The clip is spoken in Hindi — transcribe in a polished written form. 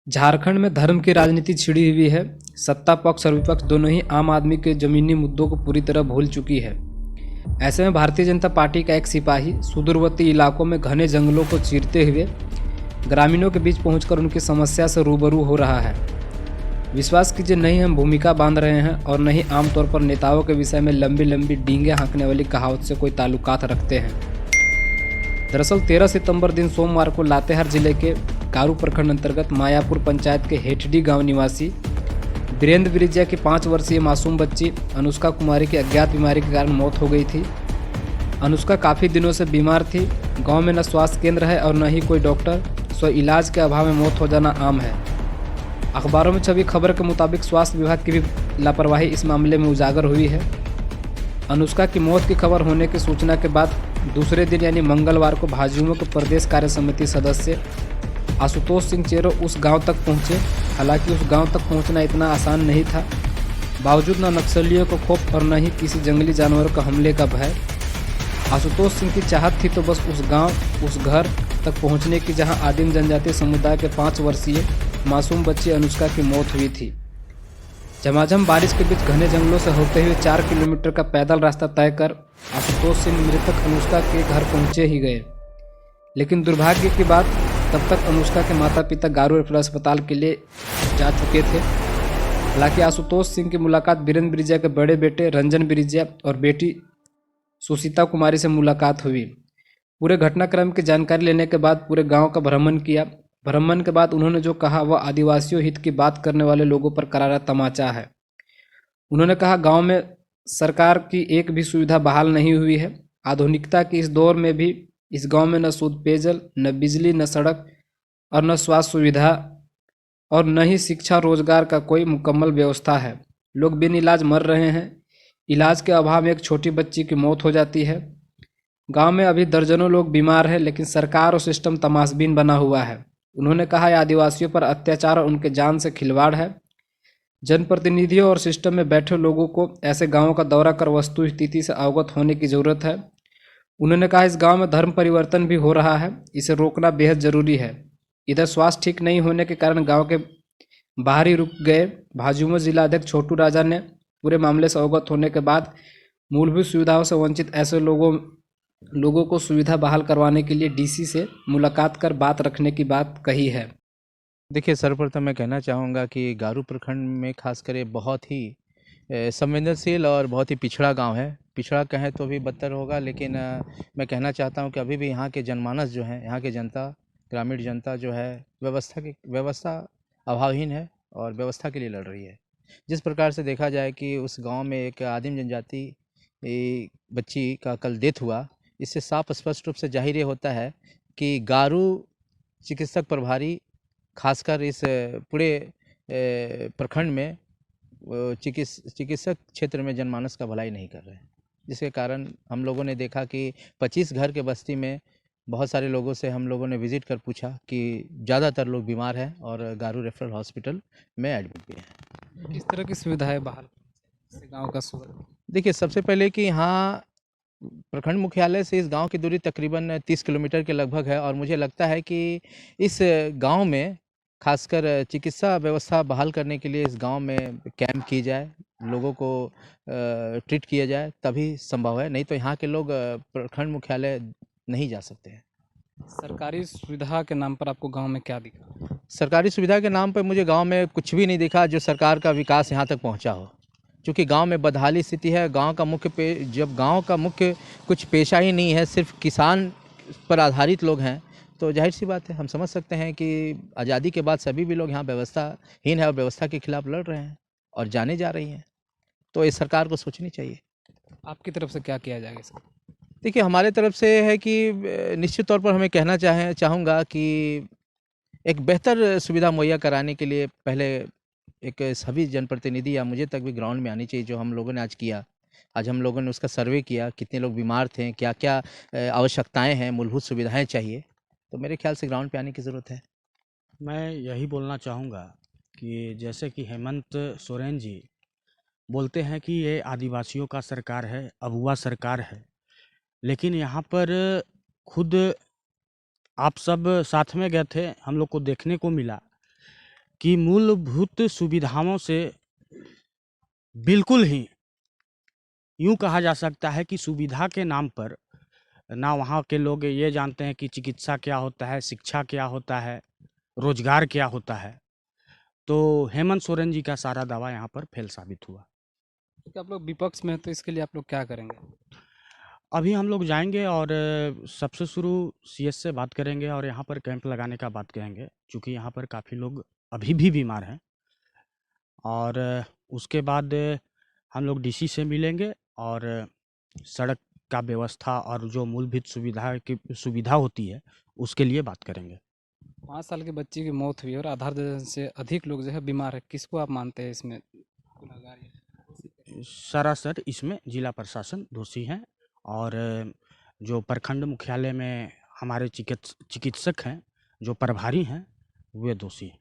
झारखंड में धर्म की राजनीति छिड़ी हुई है। सत्ता पक्ष और विपक्ष दोनों ही आम आदमी के जमीनी मुद्दों को पूरी तरह भूल चुकी है। ऐसे में भारतीय जनता पार्टी का एक सिपाही सुदूरवर्ती इलाकों में घने जंगलों को चीरते हुए ग्रामीणों के बीच पहुंचकर उनकी समस्या से रूबरू हो रहा है। विश्वास कीजिए, नहीं हम भूमिका बांध रहे हैं और नहीं आमतौर पर नेताओं के विषय में लंबी लंबी डींगे हाँकने वाली कहावत से कोई ताल्लुकात रखते हैं। दरअसल 13 सितंबर दिन सोमवार को लातेहार जिले के कारू प्रखंड अंतर्गत मायापुर पंचायत के हेठडी गांव निवासी वीरेंद्र बिरिजिया की 5 वर्षीय मासूम बच्ची अनुष्का कुमारी की अज्ञात बीमारी के कारण मौत हो गई थी। अनुष्का काफ़ी दिनों से बीमार थी। गांव में न स्वास्थ्य केंद्र है और न ही कोई डॉक्टर, सो इलाज के अभाव में मौत हो जाना आम है। अखबारों में छपी खबर के मुताबिक स्वास्थ्य विभाग की भी लापरवाही इस मामले में उजागर हुई है। अनुष्का की मौत की खबर होने की सूचना के बाद दूसरे दिन यानी मंगलवार को भाजयुमो के प्रदेश कार्य समिति सदस्य आशुतोष सिंह चेरो उस गांव तक पहुंचे। हालांकि उस गांव तक पहुंचना इतना आसान नहीं था। बावजूद न नक्सलियों को खौफ और न ही किसी जंगली जानवरों का हमले का भय, आशुतोष सिंह की चाहत थी तो बस उस गांव, उस घर तक पहुंचने की जहां आदिम जनजातीय समुदाय के 5 वर्षीय मासूम बच्ची अनुष्का की मौत हुई थी। झमाझम बारिश के बीच घने जंगलों से होते हुए 4 किलोमीटर का पैदल रास्ता तय कर आशुतोष सिंह मृतक अनुष्का के घर पहुंचे ही गए। लेकिन दुर्भाग्य की बात, तब तक अनुष्का के माता पिता गारू रेफरल अस्पताल के लिए जा चुके थे। हालांकि आशुतोष सिंह की मुलाकात वीरेंद्र बिरिजिया के बड़े बेटे रंजन बिरिजिया और बेटी सुशीता कुमारी से मुलाकात हुई। पूरे घटनाक्रम की जानकारी लेने के बाद पूरे गांव का भ्रमण किया। भ्रमण के बाद उन्होंने जो कहा वह आदिवासियों हित की बात करने वाले लोगों पर करारा तमाचा है। उन्होंने कहा, गांव में सरकार की एक भी सुविधा बहाल नहीं हुई है। आधुनिकता के इस दौर में भी इस गांव में न शुद्ध पेयजल, न बिजली, न सड़क और न स्वास्थ्य सुविधा और न ही शिक्षा रोजगार का कोई मुकम्मल व्यवस्था है। लोग बिन इलाज मर रहे हैं। इलाज के अभाव में एक छोटी बच्ची की मौत हो जाती है। गांव में अभी दर्जनों लोग बीमार हैं, लेकिन सरकार और सिस्टम तमाशबीन बना हुआ है। उन्होंने कहा, यह आदिवासियों पर अत्याचार और उनके जान से खिलवाड़ है। जनप्रतिनिधियों और सिस्टम में बैठे लोगों को ऐसे गांवों का दौरा कर वस्तु स्थिति से अवगत होने की जरूरत है। उन्होंने कहा, इस गांव में धर्म परिवर्तन भी हो रहा है, इसे रोकना बेहद जरूरी है। इधर स्वास्थ्य ठीक नहीं होने के कारण गांव के बाहर ही रुक गए। भाजयुमो जिला अध्यक्ष छोटू राजा ने पूरे मामले से अवगत होने के बाद मूलभूत सुविधाओं से वंचित ऐसे लोगों को सुविधा बहाल करवाने के लिए डीसी से मुलाकात कर बात रखने की बात कही है। देखिए, सर्वप्रथम मैं कहना चाहूँगा कि गारू प्रखंड में खासकर ये बहुत ही संवेदनशील और बहुत ही पिछड़ा गांव है। पिछड़ा कहें तो भी बदतर होगा, लेकिन मैं कहना चाहता हूं कि अभी भी यहाँ के जनमानस जो है, यहाँ के जनता, ग्रामीण जनता जो है, व्यवस्था अभावहीन है और व्यवस्था के लिए लड़ रही है। जिस प्रकार से देखा जाए कि उस गांव में एक आदिम जनजाति बच्ची का कल डेथ हुआ, इससे साफ स्पष्ट रूप से जाहिर ये होता है कि गारू चिकित्सक प्रभारी खासकर इस पूरे प्रखंड में चिकित्सक क्षेत्र में जनमानस का भलाई नहीं कर रहे हैं, जिसके कारण हम लोगों ने देखा कि 25 घर के बस्ती में बहुत सारे लोगों से हम लोगों ने विजिट कर पूछा कि ज़्यादातर लोग बीमार हैं और गारू रेफरल हॉस्पिटल में एडमिट भी हैं। किस तरह की सुविधाएं बहाल से गाँव का सुधार? देखिए, सबसे पहले कि यहाँ प्रखंड मुख्यालय से इस गांव की दूरी तकरीबन 30 किलोमीटर के लगभग है और मुझे लगता है कि इस गांव में खासकर चिकित्सा व्यवस्था बहाल करने के लिए इस गांव में कैंप की जाए, लोगों को ट्रीट किया जाए, तभी संभव है। नहीं तो यहाँ के लोग प्रखंड मुख्यालय नहीं जा सकते हैं। सरकारी सुविधा के नाम पर आपको गांव में क्या दिखा? सरकारी सुविधा के नाम पर मुझे गांव में कुछ भी नहीं दिखा जो सरकार का विकास यहाँ तक पहुँचा हो। क्योंकि गांव में बदहाली स्थिति है। गांव का जब गांव का मुख्य कुछ पेशा ही नहीं है, सिर्फ किसान पर आधारित लोग हैं, तो जाहिर सी बात है, हम समझ सकते हैं कि आज़ादी के बाद सभी भी लोग यहाँ व्यवस्थाहीन है और व्यवस्था के खिलाफ लड़ रहे हैं और जाने जा रही हैं। तो इस सरकार को सोचनी चाहिए। आपकी तरफ से क्या किया जाएगा इसका? देखिए, हमारे तरफ से है कि निश्चित तौर पर हमें कहना चाहूँगा कि एक बेहतर सुविधा मुहैया कराने के लिए पहले एक सभी जनप्रतिनिधि या मुझे तक भी ग्राउंड में आनी चाहिए, जो हम लोगों ने आज किया। आज हम लोगों ने उसका सर्वे किया, कितने लोग बीमार थे, क्या क्या आवश्यकताएं हैं, मूलभूत सुविधाएं चाहिए। तो मेरे ख्याल से ग्राउंड पे आने की ज़रूरत है। मैं यही बोलना चाहूँगा कि जैसे कि हेमंत सोरेन जी बोलते हैं कि ये आदिवासियों का सरकार है, अगुवा सरकार है, लेकिन यहाँ पर खुद आप सब साथ में गए थे, हम लोग को देखने को मिला कि मूलभूत सुविधाओं से बिल्कुल ही यूँ कहा जा सकता है कि सुविधा के नाम पर ना वहाँ के लोग ये जानते हैं कि चिकित्सा क्या होता है, शिक्षा क्या होता है, रोजगार क्या होता है। तो हेमंत सोरेन जी का सारा दावा यहाँ पर फेल साबित हुआ। क्योंकि आप लोग विपक्ष में हैं, तो इसके लिए आप लोग क्या करेंगे? अभी हम लोग जाएँगे और सबसे शुरू सीएस से बात करेंगे और यहाँ पर कैंप लगाने का बात कहेंगे, चूँकि यहाँ पर काफ़ी लोग अभी भी बीमार हैं। और उसके बाद हम लोग डीसी से मिलेंगे और सड़क का व्यवस्था और जो मूलभूत सुविधा होती है, उसके लिए बात करेंगे। 5 साल के बच्चे की मौत हुई और आधा दर्जन से अधिक लोग जो है बीमार है। किसको आप मानते हैं इसमें गुनहगार है? सरासर इसमें जिला प्रशासन दोषी हैं और जो प्रखंड मुख्यालय में हमारे चिकित्सक हैं, जो प्रभारी हैं, वे दोषी हैं।